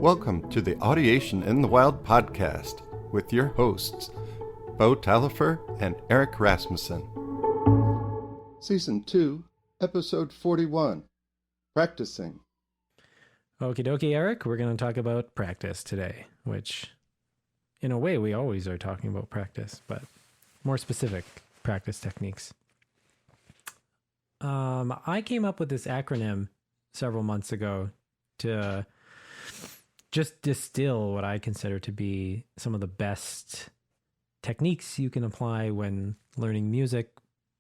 Welcome to the Audiation in the Wild podcast with your hosts, Beau Taillefer and Eric Rasmussen. Season 2, Episode 41, Practicing. Okie dokie, Eric. We're going to talk about practice today, which in a way we always are talking about practice, but more specific practice techniques. I came up with this acronym several months ago to just distill what I consider to be some of the best techniques you can apply when learning music.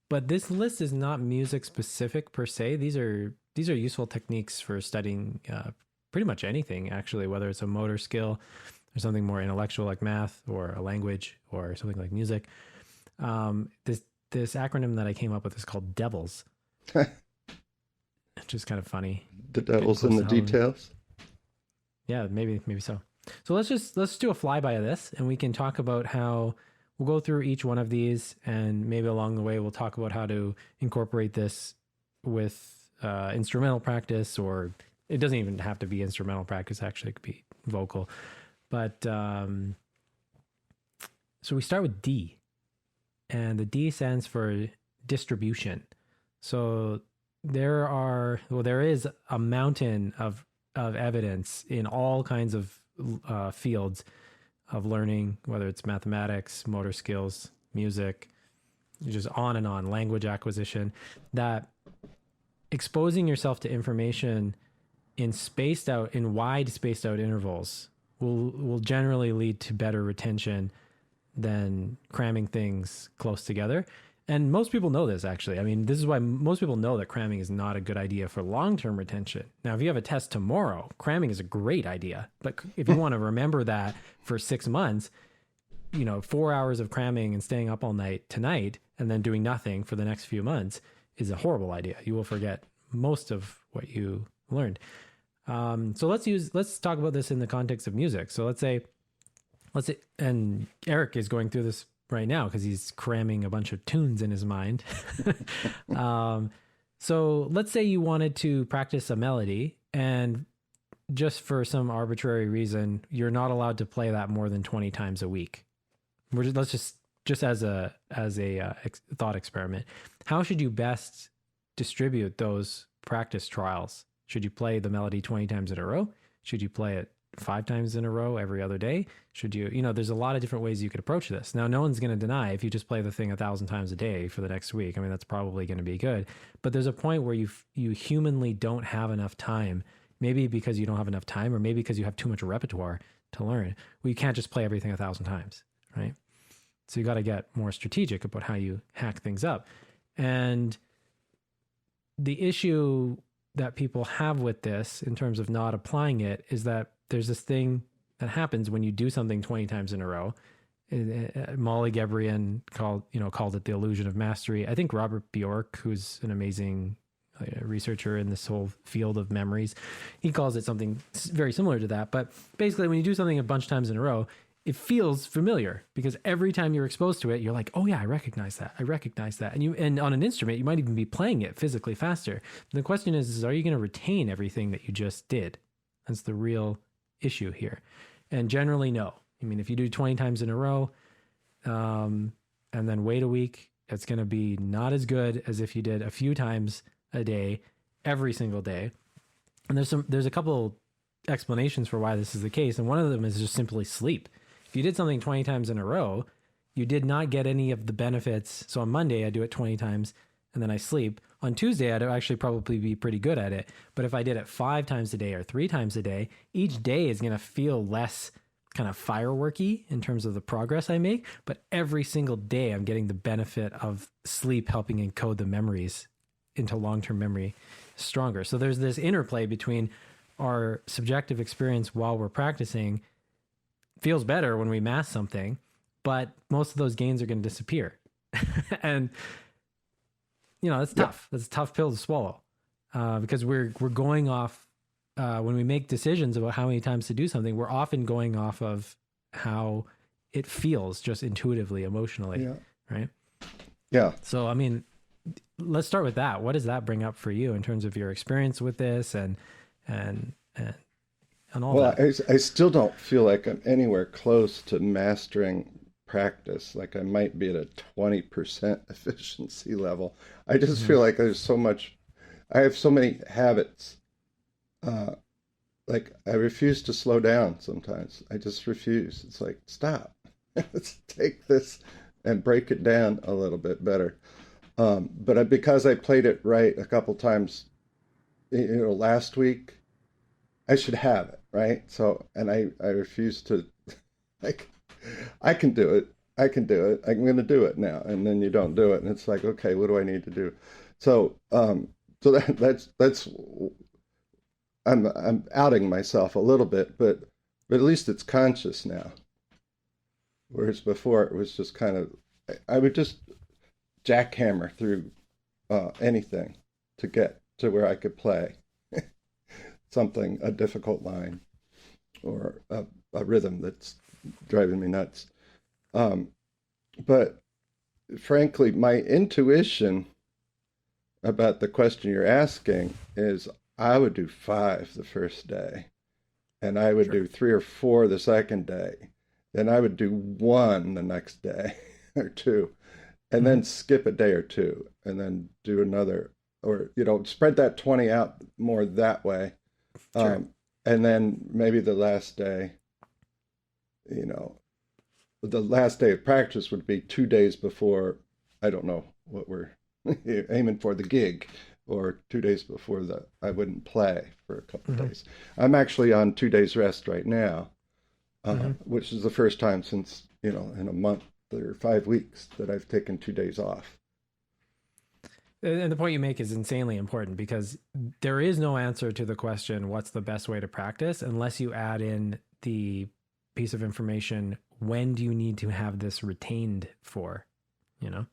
But this list is not music specific per se. These are useful techniques for studying pretty much anything, actually, whether it's a motor skill or something more intellectual like math or a language or something like music. This acronym that I came up with is called DEVILS. Which is kind of funny. The devil's in the details. Yeah, maybe so. So let's do a flyby of this, and we can talk about how we'll go through each one of these, and maybe along the way we'll talk about how to incorporate this with instrumental practice, or it doesn't even have to be instrumental practice. Actually, it could be vocal. But so we start with D, and the D stands for distribution. So there is a mountain of evidence in all kinds of fields of learning, whether it's mathematics, motor skills, music, just on and on, language acquisition, that exposing yourself to information in wide spaced out intervals will generally lead to better retention than cramming things close together. And most people know this, actually. I mean, this is why most people know that cramming is not a good idea for long-term retention. Now, if you have a test tomorrow, cramming is a great idea. But if you want to remember that for 6 months, 4 hours of cramming and staying up all night tonight and then doing nothing for the next few months is a horrible idea. You will forget most of what you learned. So let's talk about this in the context of music. So let's say, and Eric is going through this right now because he's cramming a bunch of tunes in his mind. So let's say you wanted to practice a melody, and just for some arbitrary reason, you're not allowed to play that more than 20 times a week. Let's just as a thought experiment. How should you best distribute those practice trials? Should you play the melody 20 times in a row? Should you play it 5 times in a row every other day? Should you, there's a lot of different ways you could approach this. Now, no one's going to deny if you just play the thing 1,000 times a day for the next week. I mean, that's probably going to be good. But there's a point where you humanly don't have enough time, maybe because you don't have enough time, or maybe because you have too much repertoire to learn. Well, you can't just play everything 1,000 times, right? So you got to get more strategic about how you hack things up. And the issue that people have with this in terms of not applying it is that there's this thing that happens when you do something 20 times in a row. Molly Gebrian called it the illusion of mastery. I think Robert Bjork, who's an amazing researcher in this whole field of memories, he calls it something very similar to that. But basically, when you do something a bunch of times in a row, it feels familiar because every time you're exposed to it, you're like, oh yeah, I recognize that. And on an instrument, you might even be playing it physically faster. And the question is, are you going to retain everything that you just did? That's the real issue here. And generally, no. I mean, if you do 20 times in a row, and then wait a week, it's going to be not as good as if you did a few times a day, every single day. And there's a couple explanations for why this is the case. And one of them is just simply sleep. If you did something 20 times in a row, you did not get any of the benefits. So on Monday, I do it 20 times and then I sleep. On Tuesday, I'd actually probably be pretty good at it. But if I did it 5 times a day or 3 times a day, each day is going to feel less kind of fireworky in terms of the progress I make. But every single day, I'm getting the benefit of sleep helping encode the memories into long-term memory stronger. So there's this interplay between our subjective experience while we're practicing feels better when we master something, but most of those gains are going to disappear. And that's tough. That's a tough pill to swallow because we're going off when we make decisions about how many times to do something. We're often going off of how it feels just intuitively, emotionally, right? Yeah. So, I mean, let's start with that. What does that bring up for you in terms of your experience with this and and all Well, that. I still don't feel like I'm anywhere close to mastering practice. Like I might be at a 20% efficiency level. I just Hmm. feel like there's so much, I have so many habits. Uh, like I refuse to slow down sometimes. I just refuse. It's like, stop. Let's take this and break it down a little bit better. Because I played it right a couple times, last week, I should have it, right? So, and I refuse to, like, I can do it. I can do it. I'm going to do it now. And then you don't do it. And it's like, okay, what do I need to do? So, so that's, I'm outing myself a little bit, but at least it's conscious now. Whereas before it was just kind of, I would just jackhammer through anything to get to where I could play something, a difficult line or a rhythm that's driving me nuts. Um, but frankly, my intuition about the question you're asking is I would do 5 the first day, and I would Sure. do 3 or 4 the second day, then I would do 1 the next day or 2, and Hmm. then skip a day or 2, and then do another, or spread that 20 out more that way. Sure. And then maybe you know, the last day of practice would be 2 days before, I don't know what we're aiming for, the gig, or 2 days before I wouldn't play for a couple of Hmm. days. I'm actually on 2 days rest right now, Hmm. which is the first time since, in a month or 5 weeks that I've taken 2 days off. And the point you make is insanely important because there is no answer to the question, what's the best way to practice, unless you add in the piece of information, when do you need to have this retained for? You know,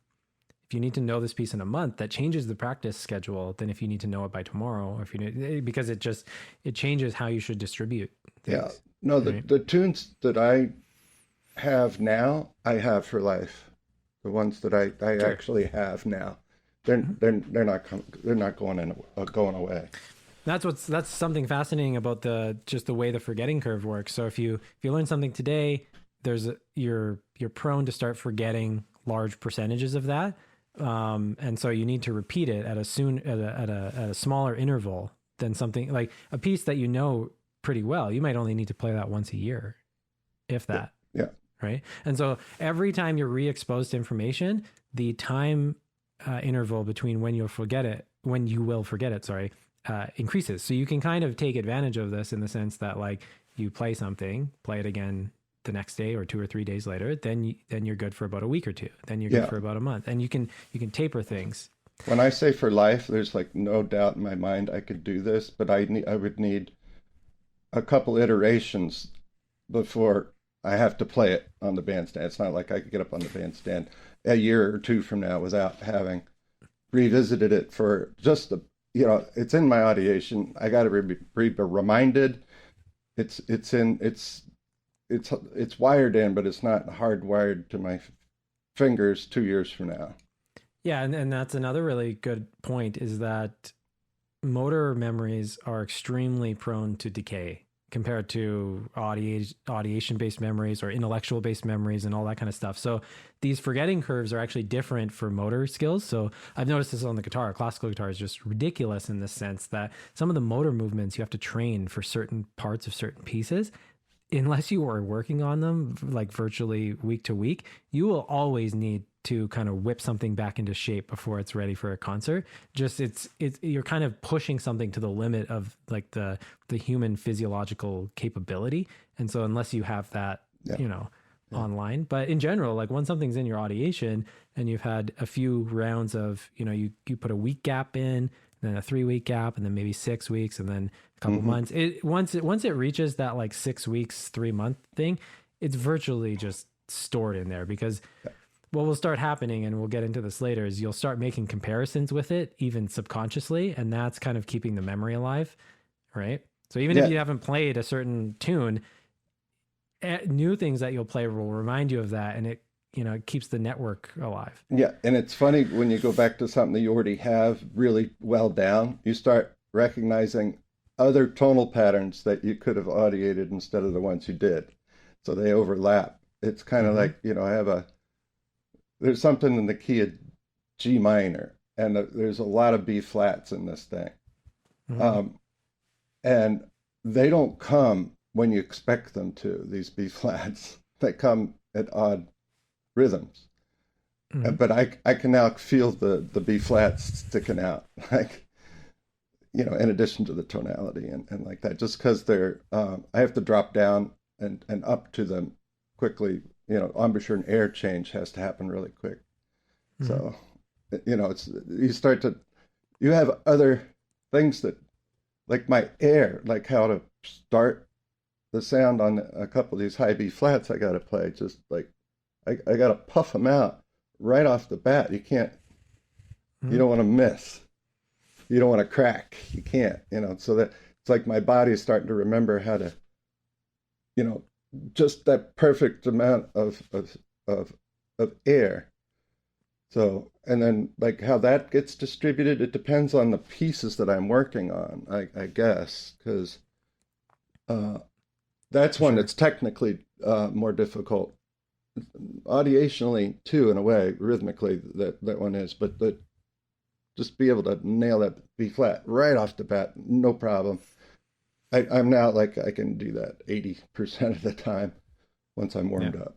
if you need to know this piece in a month, that changes the practice schedule than if you need to know it by tomorrow, or if you need, because it changes how you should distribute Yeah. things, No, right? the tunes that I have now, I have for life. The ones that I Sure. actually have now, they're not going away. That's something fascinating about the just the way the forgetting curve works. So if you learn something today, you're prone to start forgetting large percentages of that, and so you need to repeat it at a smaller interval than something like a piece that you know pretty well. You might only need to play that once a year, if Yeah, that, yeah, right? And so every time you're re-exposed to information, the time interval between when you will forget it, sorry, increases. So you can kind of take advantage of this in the sense that like you play something, play it again the next day or 2 or 3 days later, then you're good for about a week or two. Then you're good yeah. for about a month, and you can taper things. When I say for life, there's like no doubt in my mind I could do this, but I would need a couple iterations before I have to play it on the bandstand. It's not like I could get up on the bandstand a year or two from now without having revisited it for just it's in my audiation. I got to be reminded. It's wired in, but it's not hardwired to my fingers 2 years from now. Yeah, and that's another really good point is that motor memories are extremely prone to decay compared to audiation based memories or intellectual based memories and all that kind of stuff. So these forgetting curves are actually different for motor skills. So I've noticed this on the guitar. Classical guitar is just ridiculous in the sense that some of the motor movements you have to train for certain parts of certain pieces. Unless you are working on them like virtually week to week, you will always need to kind of whip something back into shape before it's ready for a concert. Just it's you're kind of pushing something to the limit of like the human physiological capability. And so unless you have that, Yeah, you know, yeah. online, but in general, like when something's in your audiation and you've had a few rounds of, you put a week gap in, then a 3 week gap, and then maybe 6 weeks, and then a couple Hmm. months. Once it reaches that like 6 weeks, 3 month thing, it's virtually just stored in there because what will start happening, and we'll get into this later, is you'll start making comparisons with it, even subconsciously, and that's kind of keeping the memory alive, right? So even if Yeah, you haven't played a certain tune, new things that you'll play will remind you of that, and it keeps the network alive. yeah. And it's funny when you go back to something that you already have really well down, you start recognizing, other tonal patterns that you could have audiated instead of the ones you did. So they overlap. It's kind of like, there's something in the key of G minor, and there's a lot of B flats in this thing. And they don't come when you expect them to, these B flats. They come at odd rhythms. But I can now feel the B flats sticking out, like, in addition to the tonality and like that, just because they're, I have to drop down and up to them quickly. Embouchure and air change has to happen really quick. So, it's, you have other things that, like my air, like how to start the sound on a couple of these high B flats I got to play, just like, I got to puff them out right off the bat. You can't, you don't want to miss. You don't want to crack. You can't, so that it's like my body is starting to remember how to, just that perfect amount of air. So, and then like how that gets distributed, it depends on the pieces that I'm working on, I guess, because that's one that's technically more difficult. Audiationally too, in a way, rhythmically that one is, but just be able to nail that B flat right off the bat, no problem. I'm now like I can do that 80% of the time once I'm warmed up.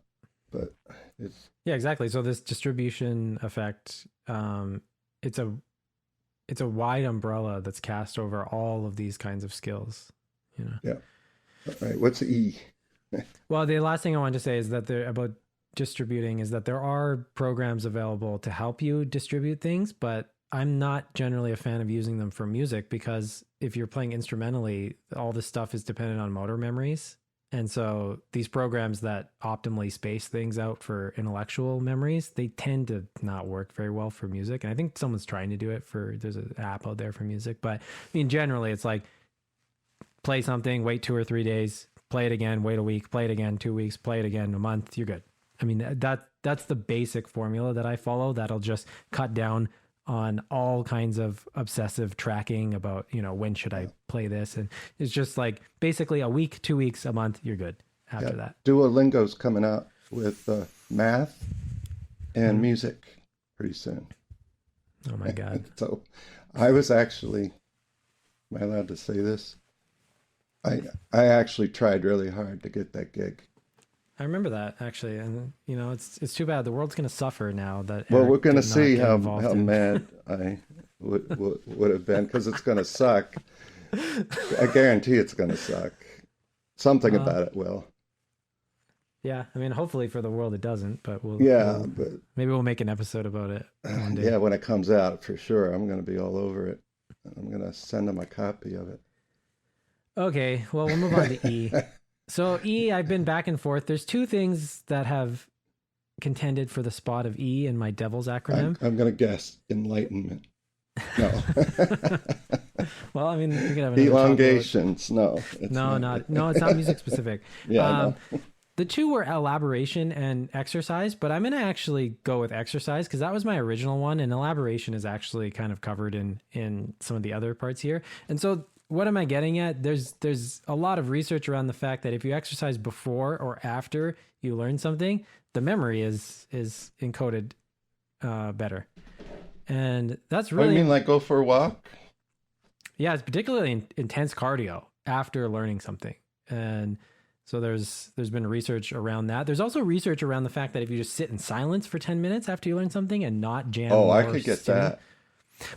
But it's exactly. So this distribution effect, it's a wide umbrella that's cast over all of these kinds of skills. Yeah. All right. What's the E? Well, the last thing I wanted to say is that about distributing is that there are programs available to help you distribute things, but I'm not generally a fan of using them for music, because if you're playing instrumentally, all this stuff is dependent on motor memories. And so these programs that optimally space things out for intellectual memories, they tend to not work very well for music. And I think someone's trying to do it there's an app out there for music, but generally it's like play something, wait 2 or 3 days, play it again, wait a week, play it again, 2 weeks, play it again, a month, you're good. That's the basic formula that I follow. That'll just cut down on all kinds of obsessive tracking about, when should I play this? And it's just like basically a week, 2 weeks, a month, you're good after that. Duolingo's coming out with math and music pretty soon. Oh my God. So I was actually, am I allowed to say this? I actually tried really hard to get that gig. I remember that actually, and it's too bad. The world's going to suffer now that. Well, we're going to see how mad I would have been, because it's going to suck. I guarantee it's going to suck. Something about it will. Yeah, hopefully for the world it doesn't, but but maybe we'll make an episode about it one day. Yeah, when it comes out, for sure, I'm going to be all over it. I'm going to send them a copy of it. Okay, well, we'll move on to E. So E, I've been back and forth. There's two things that have contended for the spot of E in my devil's acronym. I'm going to guess enlightenment. No. Well, you could have elongations. No. It's not music specific. Yeah. The two were elaboration and exercise, but I'm going to actually go with exercise because that was my original one, and elaboration is actually kind of covered in some of the other parts here. And so what am I getting at? There's a lot of research around the fact that if you exercise before or after you learn something, the memory is encoded better. And that's really... You mean like go for a walk? Yeah, it's particularly intense cardio after learning something. And so there's been research around that. There's also research around the fact that if you just sit in silence for 10 minutes after you learn something and not jam... Oh, I could get that.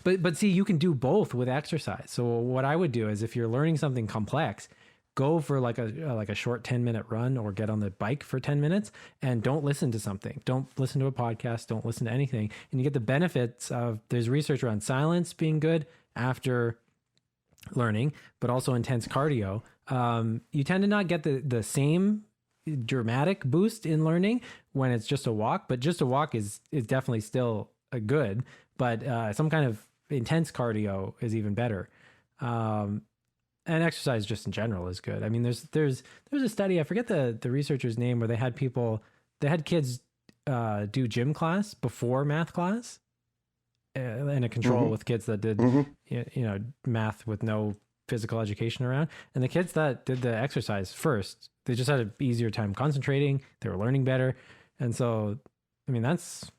But see, you can do both with exercise. So what I would do is if you're learning something complex, go for like a short 10-minute run or get on the bike for 10 minutes and don't listen to something. Don't listen to a podcast. Don't listen to anything. And you get the benefits of, there's research around silence being good after learning, but also intense cardio. You tend to not get the same dramatic boost in learning when it's just a walk, but just a walk is definitely still a good, but some kind of intense cardio is even better. And exercise just in general is good. There's a study, I forget the researcher's name, where they had kids do gym class before math class, and a control with kids that did math with no physical education around. And the kids that did the exercise first, they just had an easier time concentrating. They were learning better. And so, I mean, that's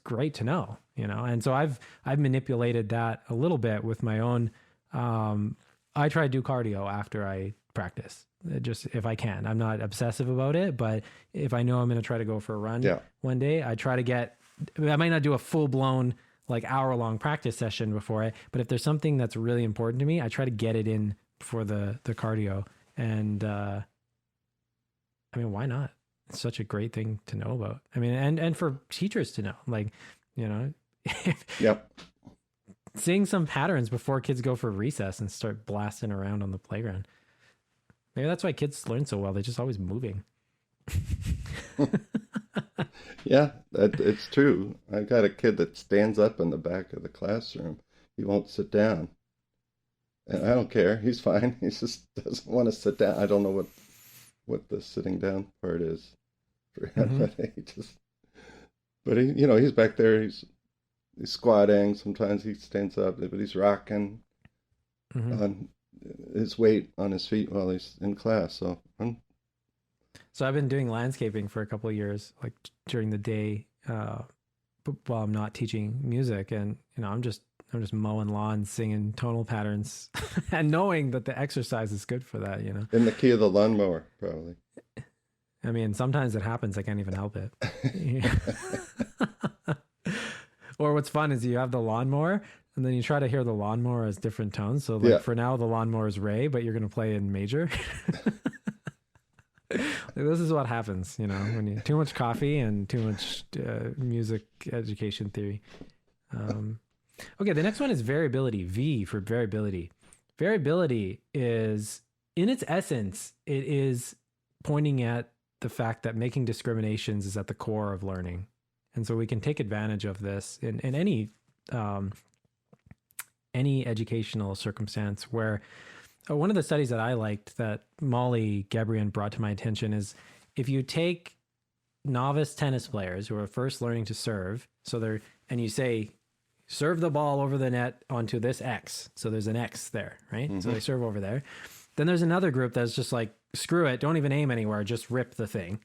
great to know, you know? And so I've manipulated that a little bit with my own, I try to do cardio after I practice, just if I can. I'm not obsessive about it, but if I know I'm going to try to go for a run one day, I try to I might not do a full blown like hour-long practice session before it, but if there's something that's really important to me, I try to get it in before the cardio. And I mean, why not? It's such a great thing to know about. I mean, and for teachers to know, like, you know, seeing some patterns before kids go for recess and start blasting around on the playground. Maybe that's why kids learn so well. They're just always moving. Yeah, it's true. I got a kid that stands up in the back of the classroom. He won't sit down. And I don't care. He's fine. He just doesn't want to sit down. I don't know what the sitting down part is for him. But he, you know, he's back there. He's squatting. Sometimes he stands up, but he's rocking on his weight on his feet while he's in class. So I've been doing landscaping for a couple of years, like during the day, while I'm not teaching music. And, you know, I'm just mowing lawns, singing tonal patterns and knowing that the exercise is good for that, you know. In the key of the lawnmower, probably. I mean, sometimes it happens. I can't even help it. Or what's fun is you have the lawnmower and then you try to hear the lawnmower as different tones. So like for now, the lawnmower is Ray, but you're going to play in major. This is what happens, you know, when you too much coffee and too much music education theory. Okay, the next one is variability. V for variability. Variability is, in its essence, it is pointing at the fact that making discriminations is at the core of learning. And so we can take advantage of this in any educational circumstance where one of the studies that I liked that Molly Gabrian brought to my attention is if you take novice tennis players who are first learning to serve, and you say, serve the ball over the net onto this X. So there's an X there, right? So they serve over there. Then there's another group that's just like, screw it, don't even aim anywhere, just rip the thing.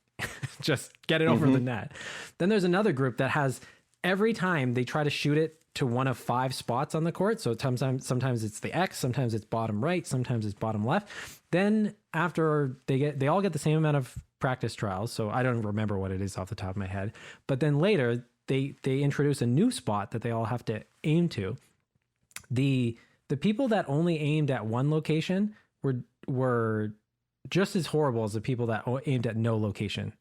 Just get it over the net. Then there's another group that has, every time they try to shoot it to one of 5 spots on the court. So sometimes it's the X, sometimes it's bottom right, sometimes it's bottom left. Then after they all get the same amount of practice trials. So I don't remember what it is off the top of my head. But then later they introduce a new spot that they all have to aim to. The people that only aimed at one location were just as horrible as the people that aimed at no location,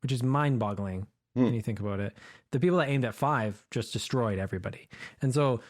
which is mind-boggling when you think about it. The people that aimed at 5 just destroyed everybody. And so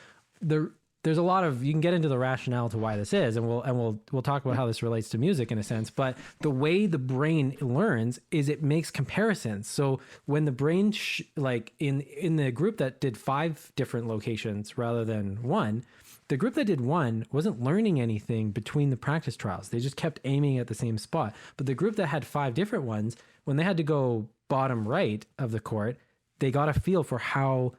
there's a lot of, you can get into the rationale to why this is, and we'll talk about how this relates to music in a sense, but the way the brain learns is it makes comparisons. So when the brain, like in the group that did 5 different locations rather than 1, the group that did 1 wasn't learning anything between the practice trials. They just kept aiming at the same spot. But the group that had 5 different ones, when they had to go bottom right of the court, they got a feel for how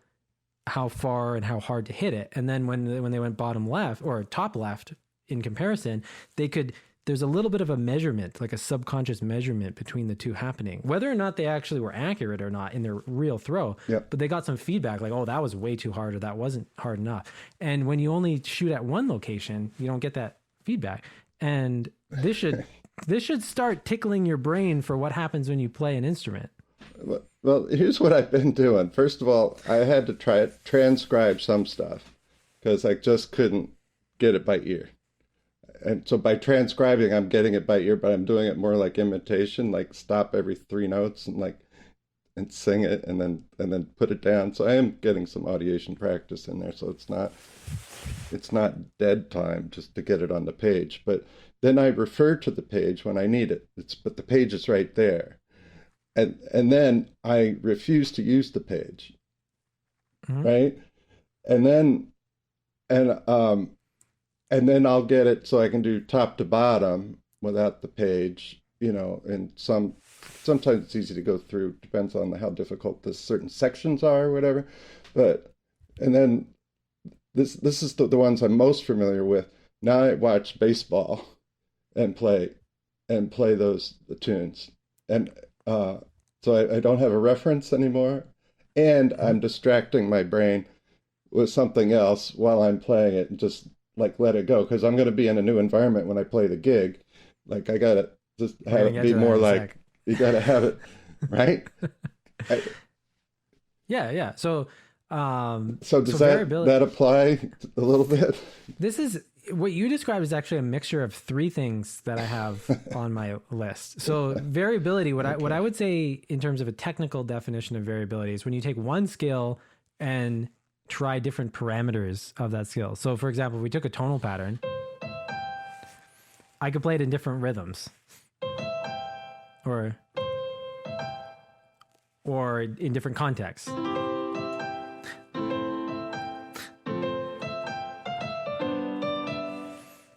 far and how hard to hit it. And then when they went bottom left or top left in comparison, there's a little bit of a measurement, like a subconscious measurement between the two happening, whether or not they actually were accurate or not in their real throw. Yep. But they got some feedback like, oh, that was way too hard or that wasn't hard enough. And when you only shoot at one location, you don't get that feedback. And this should start tickling your brain for what happens when you play an instrument. Well, here's what I've been doing. First of all, I had to try to transcribe some stuff because I just couldn't get it by ear. And so by transcribing, I'm getting it by ear, but I'm doing it more like imitation, like stop every 3 notes and sing it and then put it down. So I am getting some audiation practice in there. So it's not dead time just to get it on the page. But then I refer to the page when I need it. But the page is right there. And then I refuse to use the page, right? And then I'll get it so I can do top to bottom without the page, you know. And sometimes it's easy to go through, depends on how difficult the certain sections are or whatever. And then this is the ones I'm most familiar with. Now I watch baseball and play those the tunes. And so I don't have a reference anymore. And Mhm. I'm distracting my brain with something else while I'm playing it and just like let it go because I'm going to be in a new environment when I play the gig. Like I got to just We're have gonna it get be to that more in a like sec. you got to have it right. I, Yeah, yeah. so does So that variability. apply a little bit? This is what you described is actually a mixture of three things that I have on my list. So variability, what Okay. I would say in terms of a technical definition of variability is when you take one skill and try different parameters of that skill. So for example, if we took a tonal pattern, I could play it in different rhythms or in different contexts.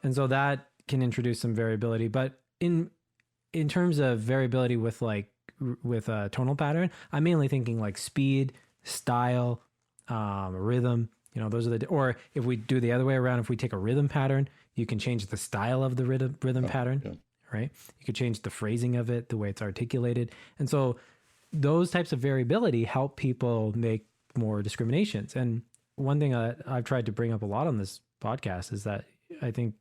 And so that can introduce some variability, but in terms of variability with with a tonal pattern, I'm mainly thinking like speed, style, rhythm. You know, those are or if we do the other way around, if we take a rhythm pattern, you can change the style of the rhythm Oh, pattern, yeah. right? You could change the phrasing of it, the way it's articulated, and so those types of variability help people make more discriminations. And one thing I've tried to bring up a lot on this podcast is that I think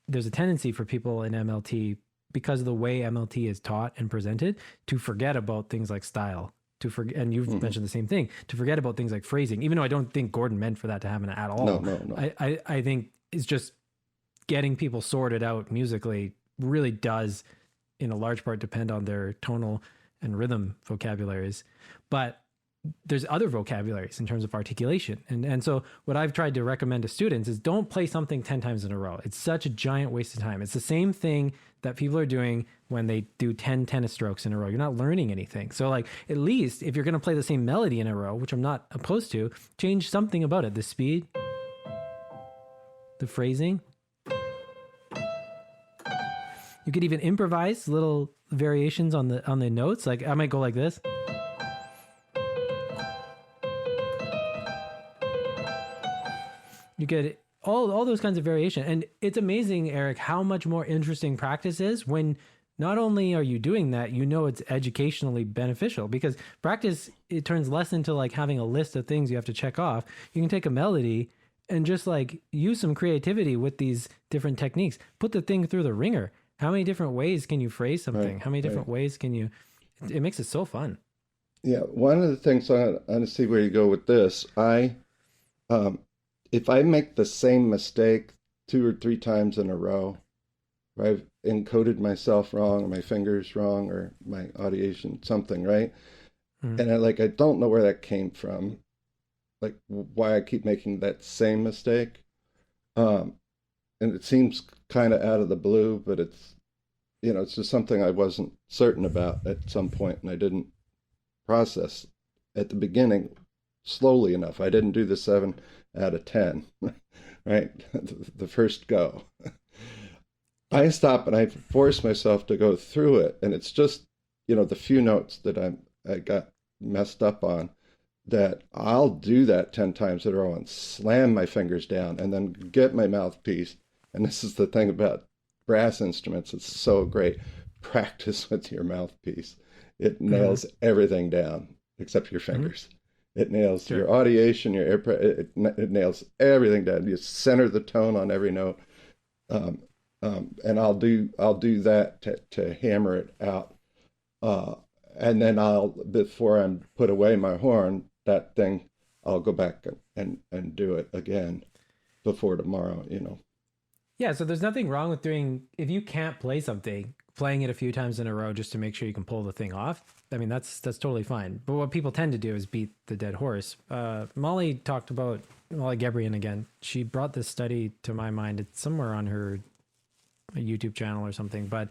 there's a tendency for people in MLT because of the way MLT is taught and presented to forget about things like style, to forget, and you've Hmm. mentioned the same thing, to forget about things like phrasing, even though I don't think Gordon meant for that to happen at No, all. no, no. I think it's just getting people sorted out musically really does in a large part depend on their tonal and rhythm vocabularies. But there's other vocabularies in terms of articulation. And so what I've tried to recommend to students is don't play something 10 times in a row. It's such a giant waste of time. It's the same thing that people are doing when they do 10 tennis strokes in a row. You're not learning anything. So like at least if you're going to play the same melody in a row, which I'm not opposed to, change something about it. The speed, the phrasing. You could even improvise little variations on the notes. Like I might go like this. You get all those kinds of variation. And it's amazing, Eric, how much more interesting practice is when not only are you doing that, you know it's educationally beneficial because practice, it turns less into like having a list of things you have to check off. You can take a melody and just like use some creativity with these different techniques. Put the thing through the ringer. How many different ways can you phrase Right, something? How many right. different ways can you? It makes it so fun. Yeah, one of the things I want to see where you go with this. Um, if I make the same mistake two or three times in a row, where I've encoded myself wrong, or my fingers wrong, or my audiation something, right? Mm-hmm. And I don't know where that came from, like why I keep making that same mistake. Um, and it seems kind of out of the blue, but it's just something I wasn't certain about at some point, and I didn't process at the beginning slowly enough. I didn't do the 7 out of 10, right? The first go. Yep. I stop and I force myself to go through it, and it's just the few notes that I got messed up on that I'll do that 10 times in a row and slam my fingers down and then get my mouthpiece. And this is the thing about brass instruments, it's so great. Practice with your mouthpiece. It Mm-hmm. nails everything down except your Mm-hmm. fingers. It nails Sure. your audiation, your it nails everything down. You center the tone on every note. Um, and I'll do that to hammer it out. Uh, and then before I'm put away my horn, that thing, I'll go back and do it again before tomorrow. Yeah, so there's nothing wrong with doing if you can't play something, playing it a few times in a row just to make sure you can pull the thing off. I mean, that's totally fine. But what people tend to do is beat the dead horse. Molly talked about Molly Gebrian again. She brought this study to my mind. It's somewhere on her YouTube channel or something, but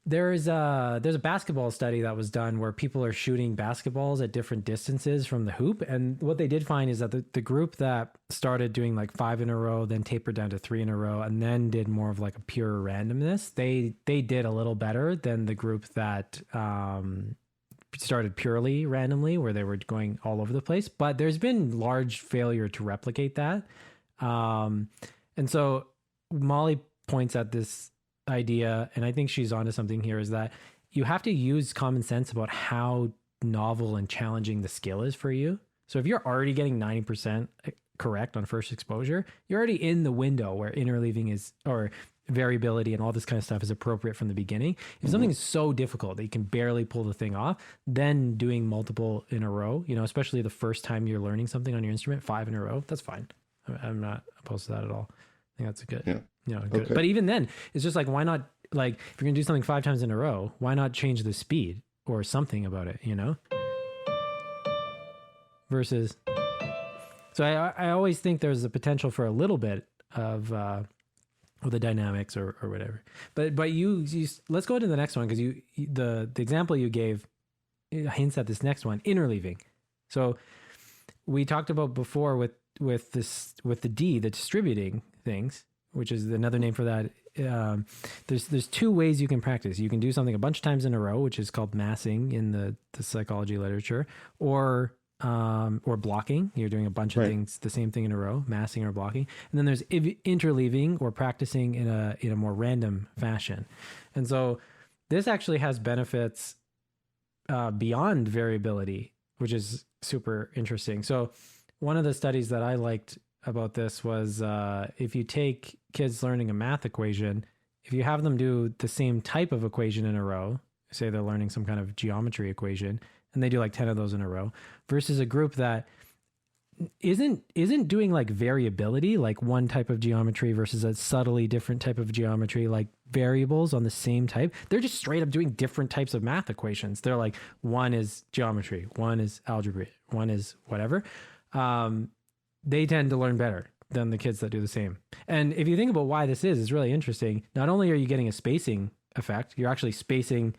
there's a basketball study that was done where people are shooting basketballs at different distances from the hoop, and what they did find is that the group that started doing like 5 in a row, then tapered down to 3 in a row, and then did more of like a pure randomness, they did a little better than the group that started purely randomly, where they were going all over the place. But there's been large failure to replicate that. And so Molly points at this idea, and I think she's onto something here, is that you have to use common sense about how novel and challenging the skill is for you. So if you're already getting 90% correct on first exposure, you're already in the window where interleaving is, or variability and all this kind of stuff is appropriate from the beginning. If something is so difficult that you can barely pull the thing off, then doing multiple in a row, especially the first time you're learning something on your instrument, 5 in a row, that's fine. I'm not opposed to that at all. I think that's good. Yeah. Good. Okay. But even then, it's just like, why not, like, if you're going to do something 5 times in a row, why not change the speed or something about it, Versus, so I always think there's a potential for a little bit of the dynamics or whatever. But you let's go to the next one, because the example you gave hints at this next one, interleaving. So we talked about before with the D, the distributing things, which is another name for that. There's 2 ways you can practice. You can do something a bunch of times in a row, which is called massing in the psychology literature, or blocking. You're doing a bunch of things, the same thing in a row, massing or blocking. And then there's interleaving, or practicing in a more random fashion. And so this actually has benefits beyond variability, which is super interesting. So one of the studies that I liked about this was if you take kids learning a math equation, if you have them do the same type of equation in a row, say they're learning some kind of geometry equation, and they do like 10 of those in a row, versus a group that isn't doing like variability, like one type of geometry versus a subtly different type of geometry, like variables on the same type. They're just straight up doing different types of math equations. They're like, one is geometry, one is algebra, one is whatever. They tend to learn better than the kids that do the same. And if you think about why this is, it's really interesting. Not only are you getting a spacing effect, you're actually spacing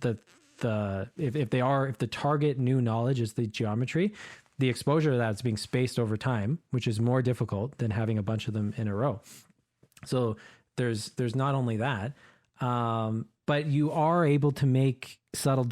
if the target new knowledge is the geometry, the exposure to that is being spaced over time, which is more difficult than having a bunch of them in a row. So there's not only that, but you are able to make subtle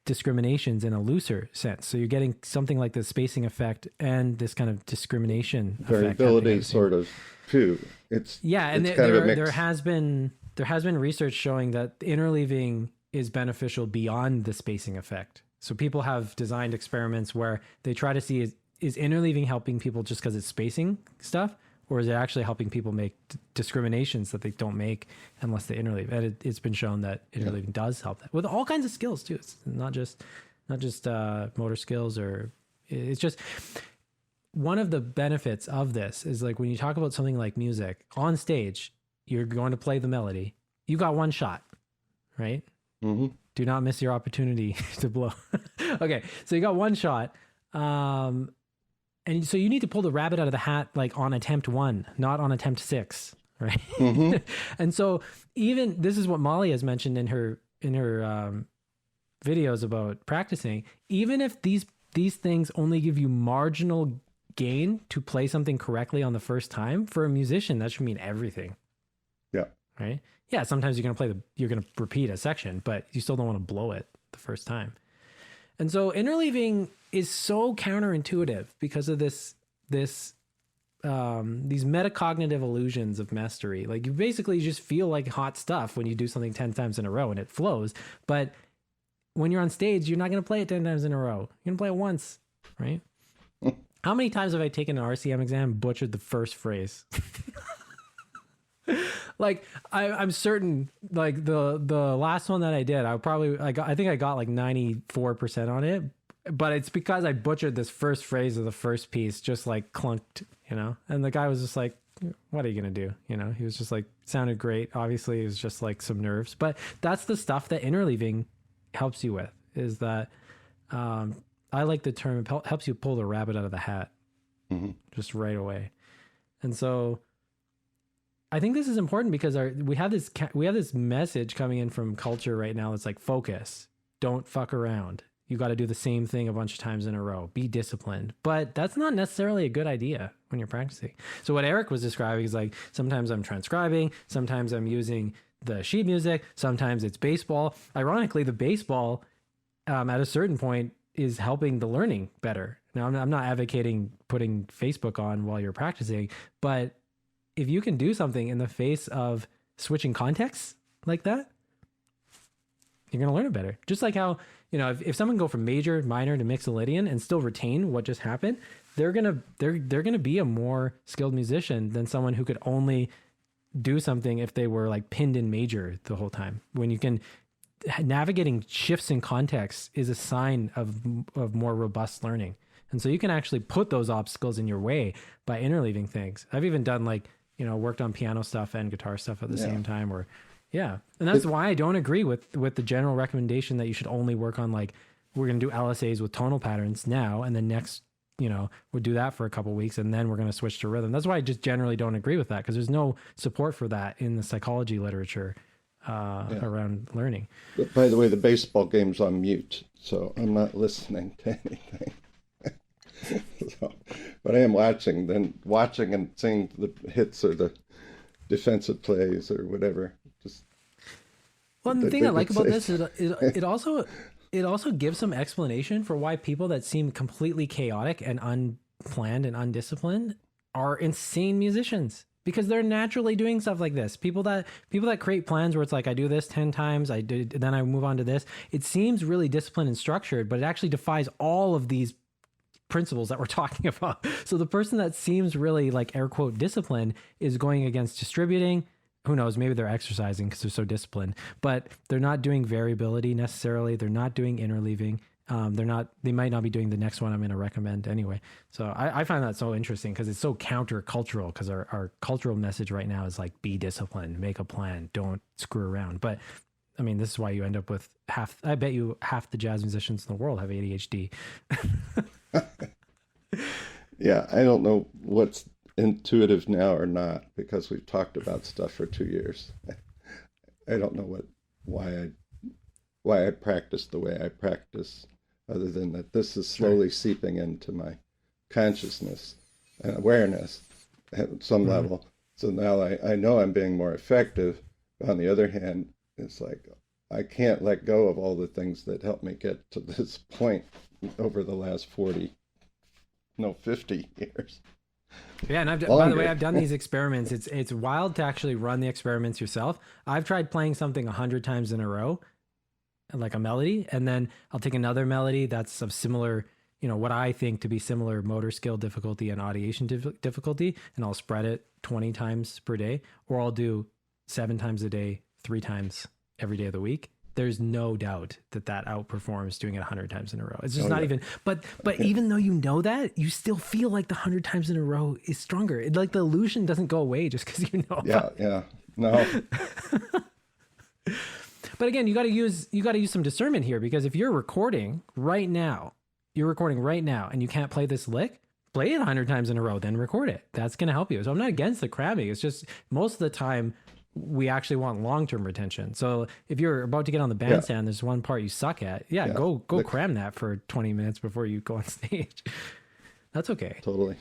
discriminations in a looser sense. So you're getting something like the spacing effect and this kind of discrimination variability sort of too. There has been research showing that interleaving is beneficial beyond the spacing effect. So people have designed experiments where they try to see is interleaving helping people just because it's spacing stuff, or is it actually helping people make discriminations that they don't make unless they interleave? And it's been shown that interleaving does help that with all kinds of skills too. It's not just motor skills, or it's just one of the benefits of this is, like, when you talk about something like music on stage, you're going to play the melody. You got one shot, right? Mm-hmm. Do not miss your opportunity to blow. Okay, so you got one shot. And so you need to pull the rabbit out of the hat, like on attempt 1, not on attempt 6, right? Mm-hmm. And so even this is what Molly has mentioned in her videos about practicing. Even if these things only give you marginal gain to play something correctly on the first time, for a musician, that should mean everything. Yeah. Right? Yeah, sometimes you're going to repeat a section, but you still don't want to blow it the first time. And so interleaving is so counterintuitive because of these metacognitive illusions of mastery. Like, you basically just feel like hot stuff when you do something 10 times in a row and it flows. But when you're on stage, you're not going to play it 10 times in a row. You're going to play it once, right? How many times have I taken an RCM exam and butchered the first phrase? Like, I'm certain, like the last one that I did, I think I got like 94% on it, but it's because I butchered this first phrase of the first piece, just like clunked, and the guy was just like, what are you going to do? He was just like, sounded great. Obviously it was just like some nerves, but that's the stuff that interleaving helps you with, is that, I like the term, it helps you pull the rabbit out of the hat, just right away. And so I think this is important because we have this message coming in from culture right now that's like, focus, don't fuck around. You got to do the same thing a bunch of times in a row. Be disciplined. But that's not necessarily a good idea when you're practicing. So what Eric was describing is like, sometimes I'm transcribing, sometimes I'm using the sheet music, sometimes it's baseball. Ironically, the baseball, at a certain point, is helping the learning better. Now, I'm not advocating putting Facebook on while you're practicing, but if you can do something in the face of switching contexts like that, you're going to learn it better. Just like how, if someone go from major, minor to mixolydian and still retain what just happened, they're going to be a more skilled musician than someone who could only do something if they were like pinned in major the whole time. When you can, navigating shifts in context is a sign of more robust learning. And so you can actually put those obstacles in your way by interleaving things. I've even done worked on piano stuff and guitar stuff at the same time, and that's why I don't agree with the general recommendation that you should only work on we're going to do LSAs with tonal patterns now, and then next, we'll do that for a couple of weeks, and then we're going to switch to rhythm. That's why I just generally don't agree with that, because there's no support for that in the psychology literature around learning. But by the way, the baseball game's on mute, so I'm not listening to anything. But I am watching and seeing the hits or the defensive plays or whatever. Well, the thing I like about this is it also gives some explanation for why people that seem completely chaotic and unplanned and undisciplined are insane musicians, because they're naturally doing stuff like this. People that create plans where it's like, I do this 10 times, then I move on to this. It seems really disciplined and structured, but it actually defies all of these principles that we're talking about. So the person that seems really air quote disciplined is going against distributing. Who knows, maybe they're exercising because they're so disciplined, but they're not doing variability necessarily. They're not doing interleaving. They might not be doing the next one I'm going to recommend anyway. So I find that so interesting, because it's so counter-cultural, because our cultural message right now is be disciplined, make a plan, don't screw around. But I mean, this is why you end up with I bet you half the jazz musicians in the world have ADHD. Yeah, I don't know what's intuitive now or not, because we've talked about stuff for 2 years. I don't know why I practice the way I practice, other than that this is slowly seeping into my consciousness and awareness at some level. So now I know I'm being more effective. But on the other hand, it's I can't let go of all the things that helped me get to this point over the last 50 years. Yeah, and by the way, I've done these experiments. It's wild to actually run the experiments yourself. I've tried playing something 100 times in a row, like a melody, and then I'll take another melody that's of similar, what I think to be similar motor skill difficulty and audiation difficulty, and I'll spread it 20 times per day, or I'll do 7 times a day, 3 times every day of the week. There's no doubt that outperforms doing it 100 times in a row. It's just not even, but even though that, you still feel like the 100 times in a row is stronger. The illusion doesn't go away just because Yeah. No. But again, you got to use some discernment here, because if you're recording right now, and you can't play this lick, play it 100 times in a row, then record it. That's going to help you. So I'm not against the cramming. It's just most of the time, we actually want long-term retention. So if you're about to get on the bandstand, there's one part you suck at. Go cram that for 20 minutes before you go on stage. That's okay. Totally.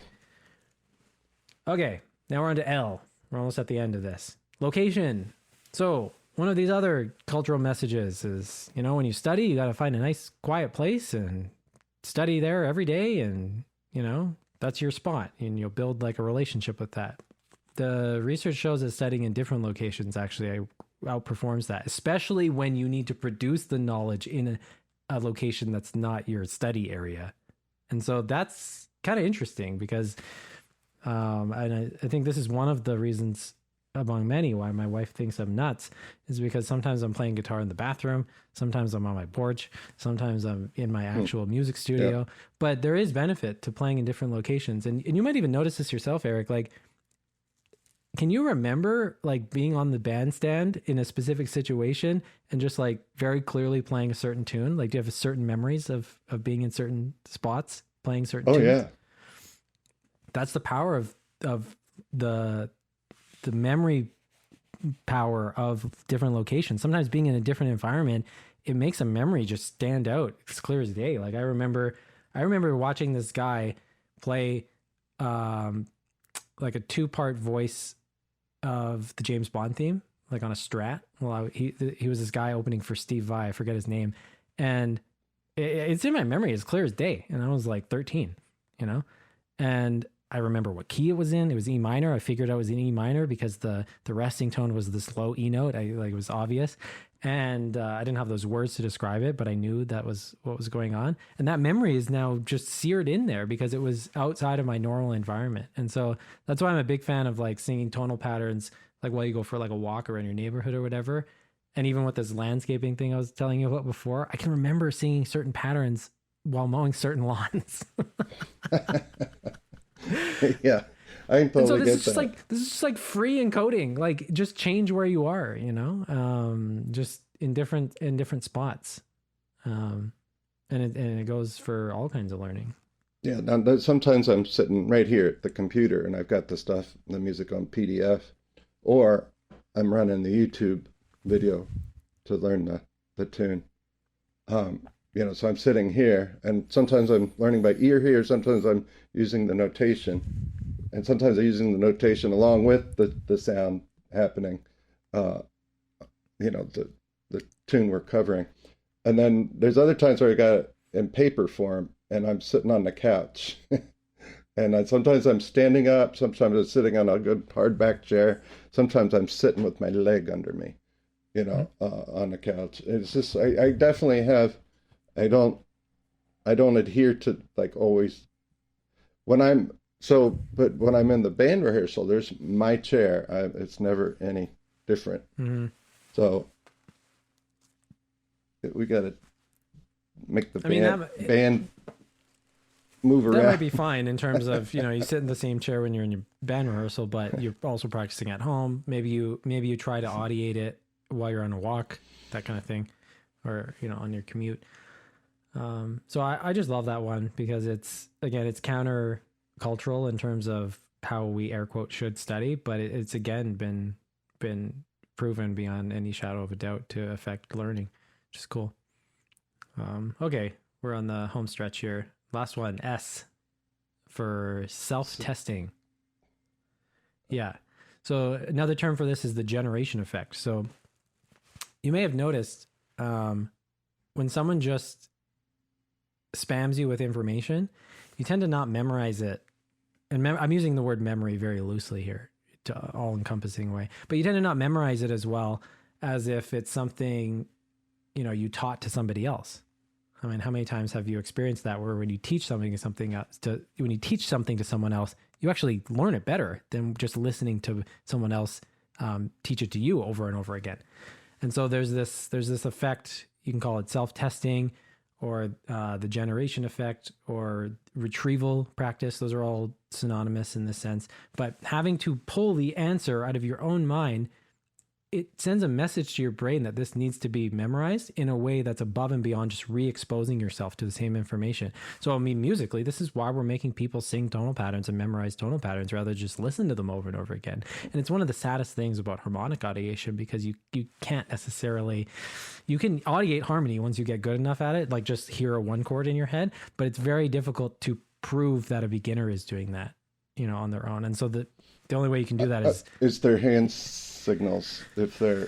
Okay, now we're on to L. We're almost at the end of this. Location. So one of these other cultural messages is, when you study, you got to find a nice quiet place and study there every day. And, that's your spot, and you'll build a relationship with that. The research shows that studying in different locations actually outperforms that, especially when you need to produce the knowledge in a location that's not your study area. And so that's kind of interesting, because and I think this is one of the reasons among many why my wife thinks I'm nuts, is because sometimes I'm playing guitar in the bathroom, sometimes I'm on my porch, sometimes I'm in my actual music studio. But there is benefit to playing in different locations. And you might even notice this yourself, Eric. Can you remember being on the bandstand in a specific situation and just very clearly playing a certain tune? Do you have certain memories of being in certain spots playing certain tunes? Oh yeah. That's the power of the memory power of different locations. Sometimes being in a different environment, it makes a memory just stand out. It's clear as day. I remember watching this guy play a 2-part voice of the James Bond theme, on a Strat. Well, he was this guy opening for Steve Vai. I forget his name. And it's in my memory as clear as day. And I was like 13, and I remember what key it was in. It was E minor. I figured out it was in E minor because the resting tone was this low E note. It was obvious. And I didn't have those words to describe it, but I knew that was what was going on. And that memory is now just seared in there because it was outside of my normal environment. And so that's why I'm a big fan of like singing tonal patterns, like while you go for like a walk around your neighborhood or whatever. And even with this landscaping thing I was telling you about before, I can remember singing certain patterns while mowing certain lawns. Yeah, I can totally and so get that. This is just like free encoding. Like just change where you are, just in different spots, and it goes for all kinds of learning. Yeah, now sometimes I'm sitting right here at the computer and I've got the music on PDF, or I'm running the YouTube video to learn the tune. So I'm sitting here, and sometimes I'm learning by ear here, sometimes I'm using the notation, and sometimes I'm using the notation along with the sound happening, the tune we're covering. And then there's other times where I got it in paper form, and I'm sitting on the couch. And sometimes I'm standing up, sometimes I'm sitting on a good hardback chair, sometimes I'm sitting with my leg under me, on the couch. It's just, I definitely have, I don't adhere to like always when but when I'm in the band rehearsal, there's my chair. It's never any different. Mm-hmm. So we got to make the band move around. That might be fine in terms of, you sit in the same chair when you're in your band rehearsal, but you're also practicing at home. Maybe you try to audiate it while you're on a walk, that kind of thing, or, on your commute. So I just love that one because it's counter cultural in terms of how we air quote should study, but it's again been proven beyond any shadow of a doubt to affect learning, which is cool. Okay, we're on the home stretch here. Last one, S for self-testing. Yeah. So another term for this is the generation effect. So you may have noticed when someone just spams you with information, you tend to not memorize it. And I'm using the word memory very loosely here, to all-encompassing way. But you tend to not memorize it as well as if it's something, you taught to somebody else. I mean, how many times have you experienced that where when you teach something to someone else, you actually learn it better than just listening to someone else teach it to you over and over again. And so there's this effect, you can call it self-testing, or the generation effect, or retrieval practice. Those are all synonymous in this sense. But having to pull the answer out of your own mind, it sends a message to your brain that this needs to be memorized in a way that's above and beyond just re-exposing yourself to the same information. So, I mean, musically, this is why we're making people sing tonal patterns and memorize tonal patterns rather than just listen to them over and over again. And it's one of the saddest things about harmonic audiation, because you can't necessarily, you can audiate harmony once you get good enough at it, like just hear a one chord in your head, but it's very difficult to prove that a beginner is doing that, on their own. And so the only way you can do that is their hand signals, if they're,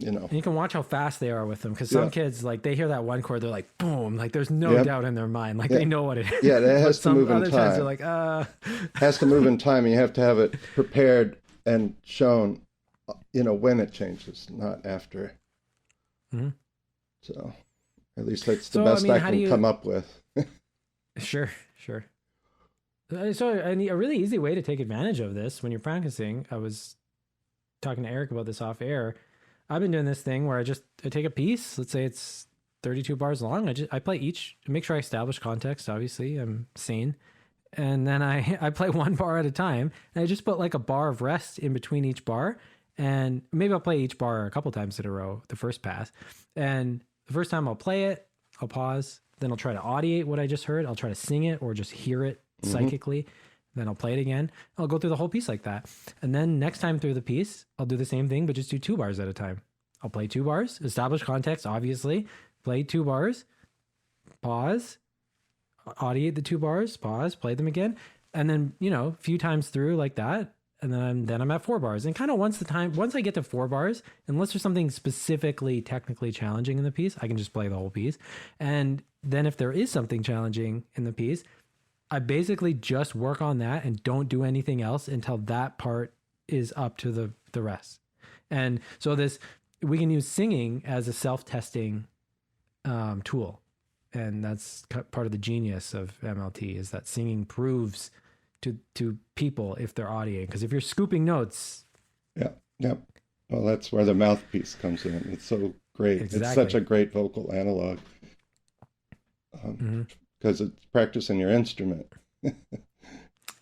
And you can watch how fast they are with them, because some kids, like, they hear that one chord, they're like, boom, like there's no doubt in their mind, like they know what it is. Yeah, it has to move in time. Times they're like, has to move in time. You have to have it prepared and shown, when it changes, not after. Mm-hmm. So at least that's the best I can come up with. Sure. So a really easy way to take advantage of this when you're practicing, I was talking to Eric about this off air. I've been doing this thing where I take a piece, let's say it's 32 bars long. I play each, make sure I establish context. Obviously I'm sane. And then I play one bar at a time, and I just put like a bar of rest in between each bar. And maybe I'll play each bar a couple times in a row, the first pass. And the first time I'll play it, I'll pause. Then I'll try to audiate what I just heard. I'll try to sing it or just hear it psychically. Then I'll play it again. I'll go through the whole piece like that. And then next time through the piece, I'll do the same thing, but just do 2 bars at a time. I'll play 2 bars, establish context, obviously, play 2 bars, pause, audiate the 2 bars, pause, play them again. And then, a few times through like that, and then I'm at 4 bars. And kind of once I get to 4 bars, unless there's something specifically technically challenging in the piece, I can just play the whole piece. And then if there is something challenging in the piece, I basically just work on that and don't do anything else until that part is up to the rest. And so we can use singing as a self-testing tool. And that's part of the genius of MLT, is that singing proves to people if they're audioing. Because if you're scooping notes. Yeah. Well, that's where the mouthpiece comes in. It's so great. Exactly. It's such a great vocal analog. Because it's practicing your instrument. Yeah,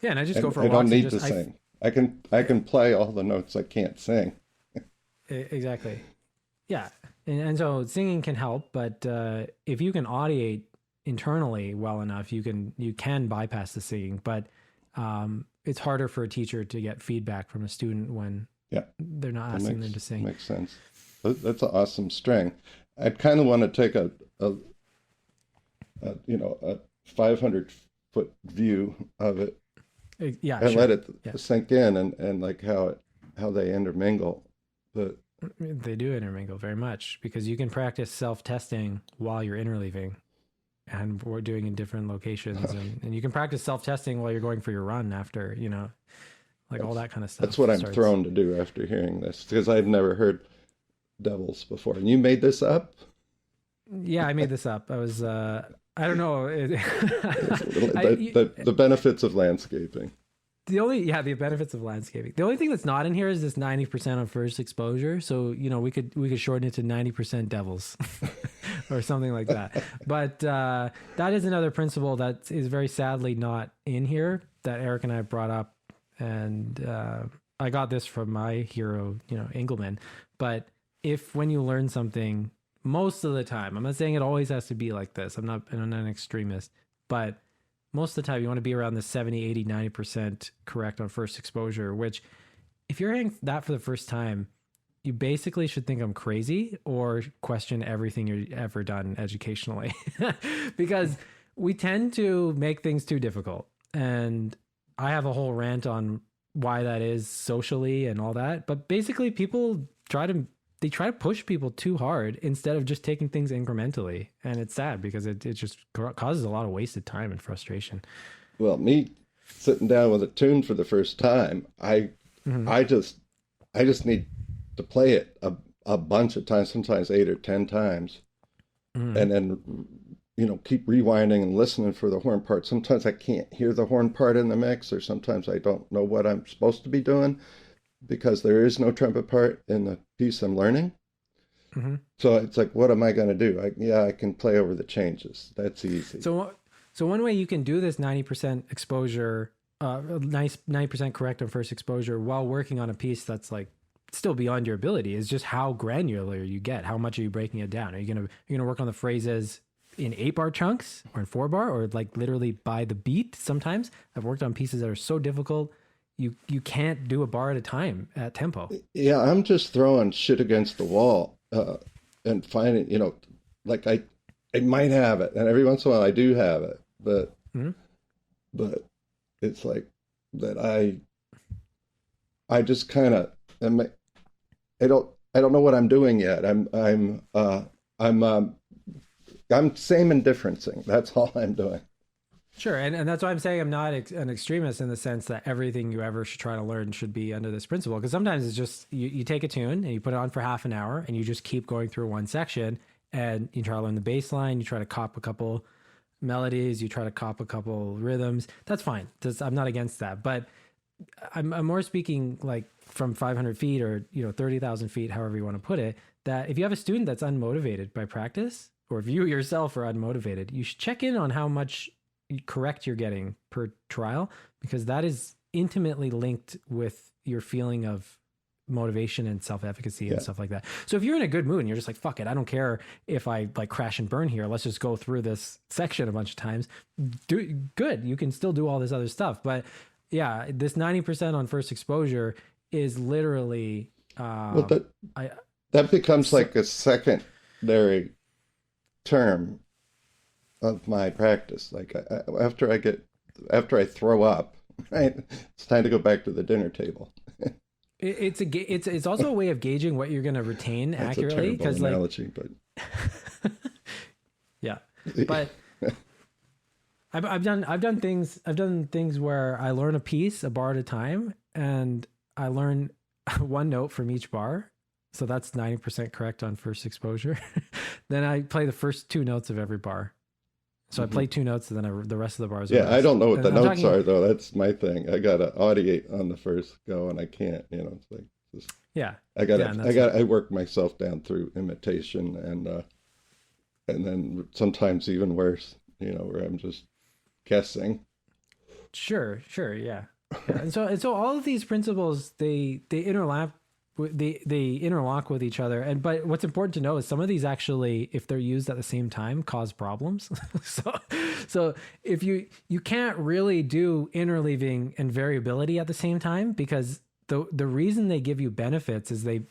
and I just go for walks. I don't need to sing. I can play all the notes I can't sing. Exactly. Yeah. And so singing can help, but if you can audiate internally well enough, you can bypass the singing. But it's harder for a teacher to get feedback from a student when they're not asking them to sing. Makes sense. That's an awesome string. I'd kind of want to take a 500-foot view of it, let it sink in, and like how they intermingle. But they do intermingle very much, because you can practice self-testing while you're interleaving, and we're doing in different locations, and you can practice self-testing while you're going for your run after, all that kind of stuff. That's what I'm thrown to do after hearing this, because I've never heard Devils before. And you made this up? Yeah, I made this up. I was, I don't know. The benefits of landscaping. The benefits of landscaping. The only thing that's not in here is this 90% on first exposure. So, we could shorten it to 90% Devils or something like that. But that is another principle that is very sadly not in here that Eric and I brought up. And I got this from my hero, Engelman. But when you learn something, most of the time, I'm not saying it always has to be like this. I'm not an extremist, but most of the time you want to be around the 70, 80, 90% correct on first exposure, which if you're hearing that for the first time, you basically should think I'm crazy or question everything you've ever done educationally, because we tend to make things too difficult. And I have a whole rant on why that is socially and all that. But basically people try to push people too hard instead of just taking things incrementally. And it's sad because it just causes a lot of wasted time and frustration. Well, me sitting down with a tune for the first time, I just need to play it a bunch of times, sometimes 8 or 10 times, and then, keep rewinding and listening for the horn part. Sometimes I can't hear the horn part in the mix, or sometimes I don't know what I'm supposed to be doing, because there is no trumpet part in the piece I'm learning. So it's like, what am I going to do? I can play over the changes. That's easy. So one way you can do this 90% exposure, 90% correct on first exposure while working on a piece that's like still beyond your ability is just how granular you get. How much are you breaking it down? Are you gonna work on the phrases in 8-bar chunks or in 4-bar, or like literally by the beat? Sometimes I've worked on pieces that are so difficult you can't do a bar at a time at tempo. Yeah, I'm just throwing shit against the wall and finding, like I might have it, and every once in a while I do have it, but it's like that I just kind of I don't know what I'm doing yet. I'm same indifferencing. That's all I'm doing. Sure, and that's why I'm saying I'm not an extremist in the sense that everything you ever should try to learn should be under this principle. Because sometimes it's just you take a tune and you put it on for half an hour and you just keep going through one section and you try to learn the bass line, you try to cop a couple melodies, you try to cop a couple rhythms. That's fine. I'm not against that. But I'm more speaking like from 500 feet or 30,000 feet, however you want to put it, that if you have a student that's unmotivated by practice, or if you yourself are unmotivated, you should check in on how much correct you're getting per trial, because that is intimately linked with your feeling of motivation and self-efficacy and stuff like that. So if you're in a good mood and you're just like, fuck it, I don't care if I like crash and burn here, let's just go through this section a bunch of times, good, you can still do all this other stuff. But yeah, this 90% on first exposure is literally that becomes like a secondary term of my practice. Like after I throw up, Right. It's time to go back to the dinner table. It's also a way of gauging what you're going to retain That's accurately. a terrible analogy, but yeah, but I've done things where I learn a piece a bar at a time, and I learn one note from each bar. So that's 90% correct on first exposure. Then I play the first two notes of every bar. So I play two notes, and then the rest of the bars. Yeah, I don't know what the notes are though. That's my thing. I gotta audiate on the first go, and I can't. It's like just, yeah. I work myself down through imitation, and then sometimes even worse. Where I'm just guessing. Sure, yeah. And so all of these principles they interlap. They interlock with each other, but what's important to know is some of these actually, if they're used at the same time, cause problems. so if you can't really do interleaving and variability at the same time, because the reason they give you benefits is they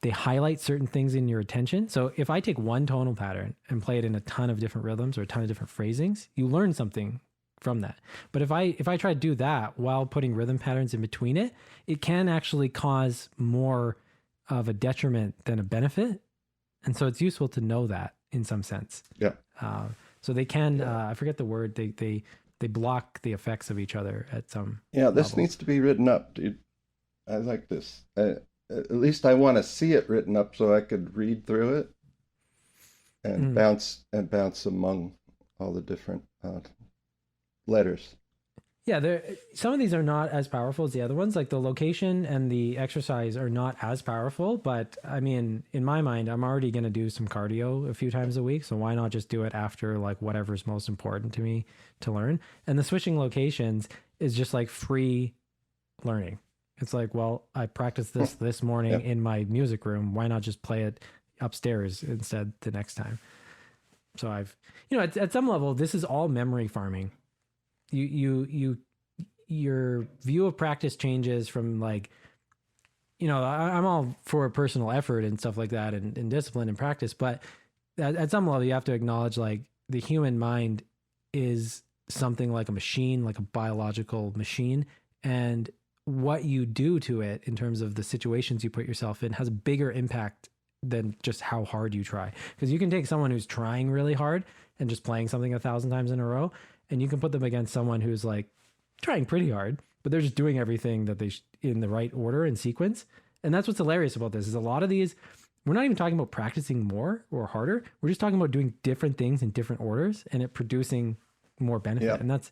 highlight certain things in your attention. So if I take one tonal pattern and play it in a ton of different rhythms or a ton of different phrasings, you learn something from that. But if I try to do that while putting rhythm patterns in between it, it can actually cause more of a detriment than a benefit. And so it's useful to know that in some sense. Yeah. So they can, I forget the word, they block the effects of each other at some Yeah, this level. needs to be written up, dude. I like this. At least I want to see it written up so I could read through it and bounce among all the different letters. Yeah, some of these are not as powerful as the other ones. Like the location and the exercise are not as powerful, but I mean, in my mind, I'm already going to do some cardio a few times a week. So why not just do it after like whatever's most important to me to learn? And the switching locations is just like free learning. It's like, well, I practiced this morning in my music room. Why not just play it upstairs instead the next time? So at some level, this is all memory farming. Your view of practice changes from like, I'm all for personal effort and stuff like that and discipline and practice, but at some level you have to acknowledge like the human mind is something like a machine, like a biological machine, and what you do to it in terms of the situations you put yourself in has a bigger impact than just how hard you try. Because you can take someone who's trying really hard and just playing something 1,000 times in a row, and you can put them against someone who's like trying pretty hard, but they're just doing everything that they in the right order and sequence. And that's what's hilarious about this is a lot of these, we're not even talking about practicing more or harder. We're just talking about doing different things in different orders and it producing more benefit. Yeah. And that's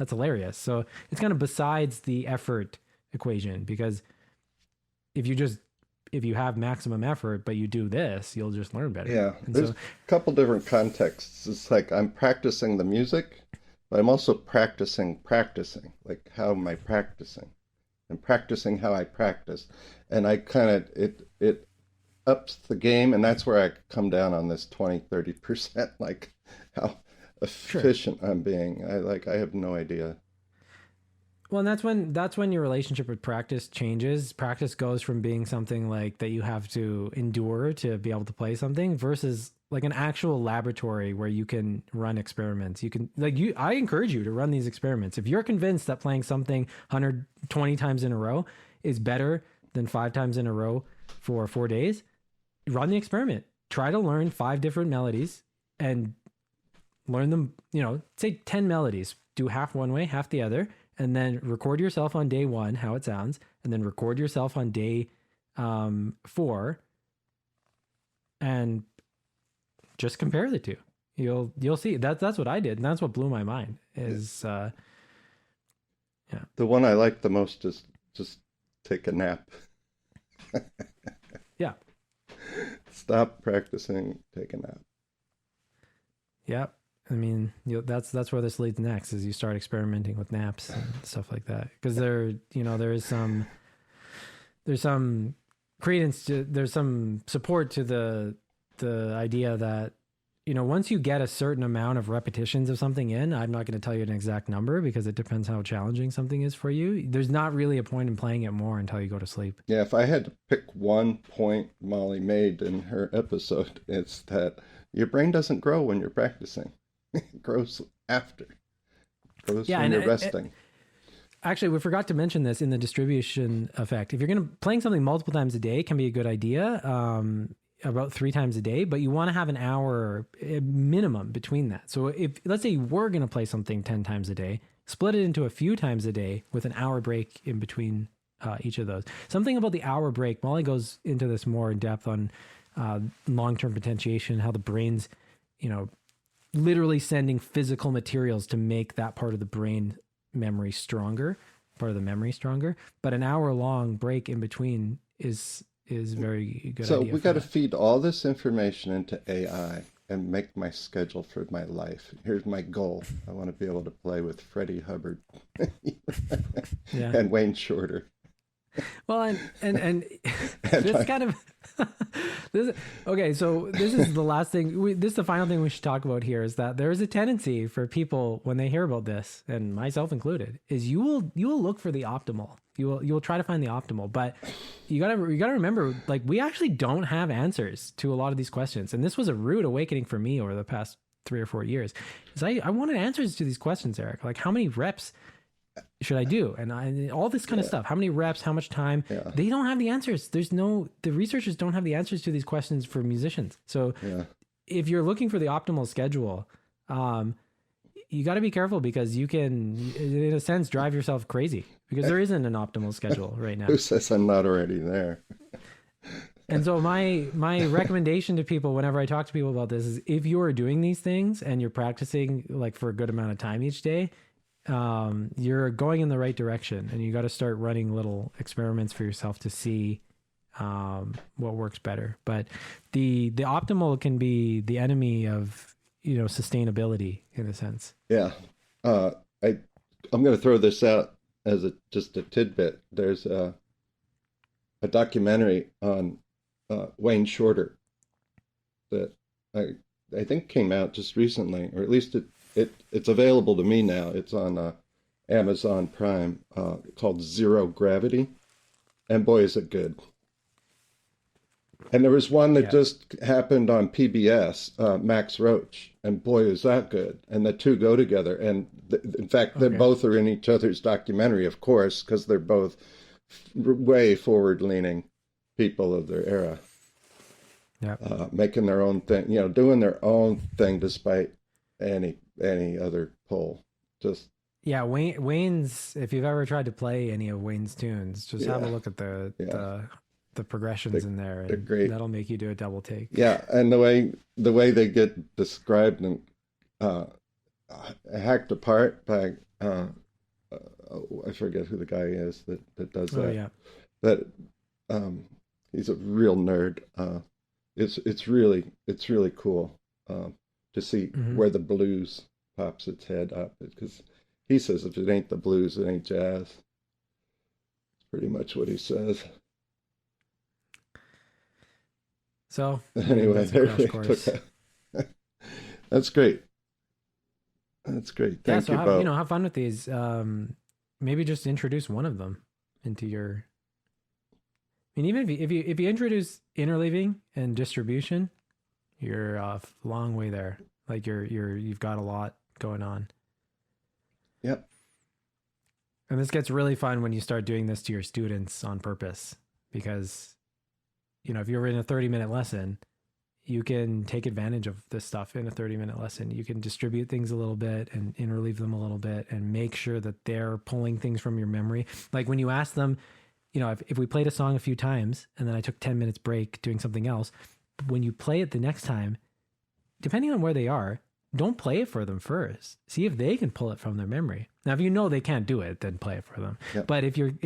hilarious. So it's kind of besides the effort equation, because if you have maximum effort, but you do this, you'll just learn better. Yeah. And There's a couple different contexts. It's like I'm practicing the music, but I'm also practicing. Like, how am I practicing? I'm practicing how I practice. And I kind of, it ups the game. And that's where I come down on this 20-30%, like how efficient I'm being. I have no idea. Well, and that's when your relationship with practice changes. Practice goes from being something like that you have to endure to be able to play something versus like an actual laboratory where you can run experiments. You can I encourage you to run these experiments. If you're convinced that playing something 120 times in a row is better than 5 times in a row for 4 days, run the experiment. Try to learn 5 different melodies and learn them, say 10 melodies, do half one way, half the other. And then record yourself on day 1, how it sounds, and then record yourself on day 4, and just compare the two. You'll see. That's what I did, and that's what blew my mind. The one I like the most is just take a nap. Yeah. Stop practicing. Take a nap. Yeah. I mean, that's where this leads next is you start experimenting with naps and stuff like that. Because there's some credence to, there's some support to the idea that, once you get a certain amount of repetitions of something in, I'm not going to tell you an exact number because it depends how challenging something is for you. There's not really a point in playing it more until you go to sleep. Yeah. If I had to pick one point Molly made in her episode, it's that your brain doesn't grow when you're practicing. It grows after. It grows when you're resting. actually, we forgot to mention this in the distribution effect. If you're playing something multiple times a day can be a good idea, about 3 times a day, but you want to have an hour minimum between that. So if, let's say you were going to play something 10 times a day, split it into a few times a day with an hour break in between each of those. Something about the hour break, Molly goes into this more in depth on long-term potentiation, how the brain's, literally sending physical materials to make that part of the brain memory stronger, part of the memory stronger. But an hour long break in between is very good. So idea we got to feed all this information into AI and make my schedule for my life. Here's my goal. I want to be able to play with Freddie Hubbard and Wayne Shorter. Well, and this kind of okay. So this is the last thing. This is the final thing we should talk about here. Is that there is a tendency for people when they hear about this, and myself included, is you will look for the optimal. You will try to find the optimal, but you gotta remember, like, we actually don't have answers to a lot of these questions, and this was a rude awakening for me over the past 3 or 4 years. Is I wanted answers to these questions, Eric. Like, how many reps should I do? And all this kind of stuff. How many reps, how much time? Yeah. They don't have the answers. The researchers don't have the answers to these questions for musicians. So if you're looking for the optimal schedule, you got to be careful, because you can, in a sense, drive yourself crazy, because there isn't an optimal schedule right now. Who says I'm not already there? And so my recommendation to people whenever I talk to people about this is, if you are doing these things and you're practicing like for a good amount of time each day, you're going in the right direction, and you got to start running little experiments for yourself to see what works better. But the optimal can be the enemy of sustainability, in a sense. Yeah. I'm going to throw this out as just a tidbit. There's a documentary on Wayne Shorter that I think came out just recently, or at least it's available to me now. It's on Amazon Prime, called Zero Gravity, and boy, is it good. And there was one that just happened on PBS, Max Roach, and boy, is that good. And the two go together. And in fact, they both are in each other's documentary, of course, because they're both way forward-leaning people of their era. Making their own thing, doing their own thing despite any other pull. Just Wayne's. If you've ever tried to play any of Wayne's tunes, just have a look at the progressions in there, and great. That'll make you do a double take. Yeah, and the way they get described and hacked apart by I forget who the guy is that does that. That he's a real nerd. It's really cool to see where the blues pops its head up, because he says if it ain't the blues, it ain't jazz. It's pretty much what he says. So anyway, that's great. That's great. Thank you, Beau. Have fun with these. Maybe just introduce one of them into your. I mean, even if you introduce interleaving and distribution, you're a long way there. Like you've got a lot going on. Yep. And this gets really fun when you start doing this to your students on purpose, because if you're in a 30-minute lesson, you can take advantage of this stuff in a 30-minute lesson. You can distribute things a little bit and interleave them a little bit and make sure that they're pulling things from your memory. Like when you ask them, if we played a song a few times and then I took 10 minutes break doing something else, when you play it the next time, depending on where they are, don't play it for them first. See if they can pull it from their memory. Now, if you know they can't do it, then play it for them. Yep. But if you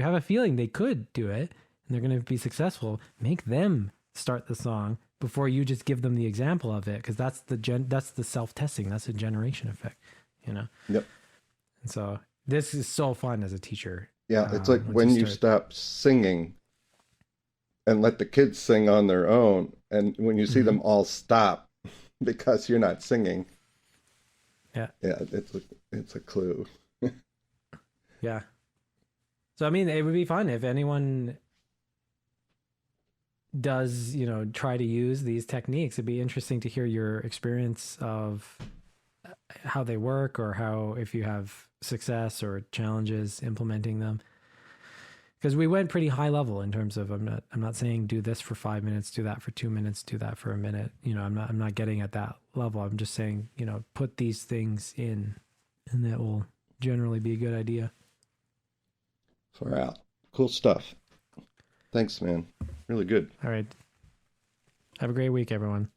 have a feeling they could do it, and they're going to be successful, make them start the song before you just give them the example of it, because that's the self-testing. That's a generation effect, Yep. And so this is so fun as a teacher. Yeah, it's like when you stop singing and let the kids sing on their own, and when you see them all stop because you're not singing. Yeah, it's a clue. Yeah. So I mean, it would be fun if anyone does try to use these techniques. It'd be interesting to hear your experience of how they work, or how, if you have success or challenges implementing them. Because we went pretty high level in terms of, I'm not saying do this for 5 minutes, do that for 2 minutes, do that for a minute. I'm not getting at that level. I'm just saying, put these things in, and that will generally be a good idea. Far out. Cool stuff. Thanks, man. Really good. All right. Have a great week, everyone.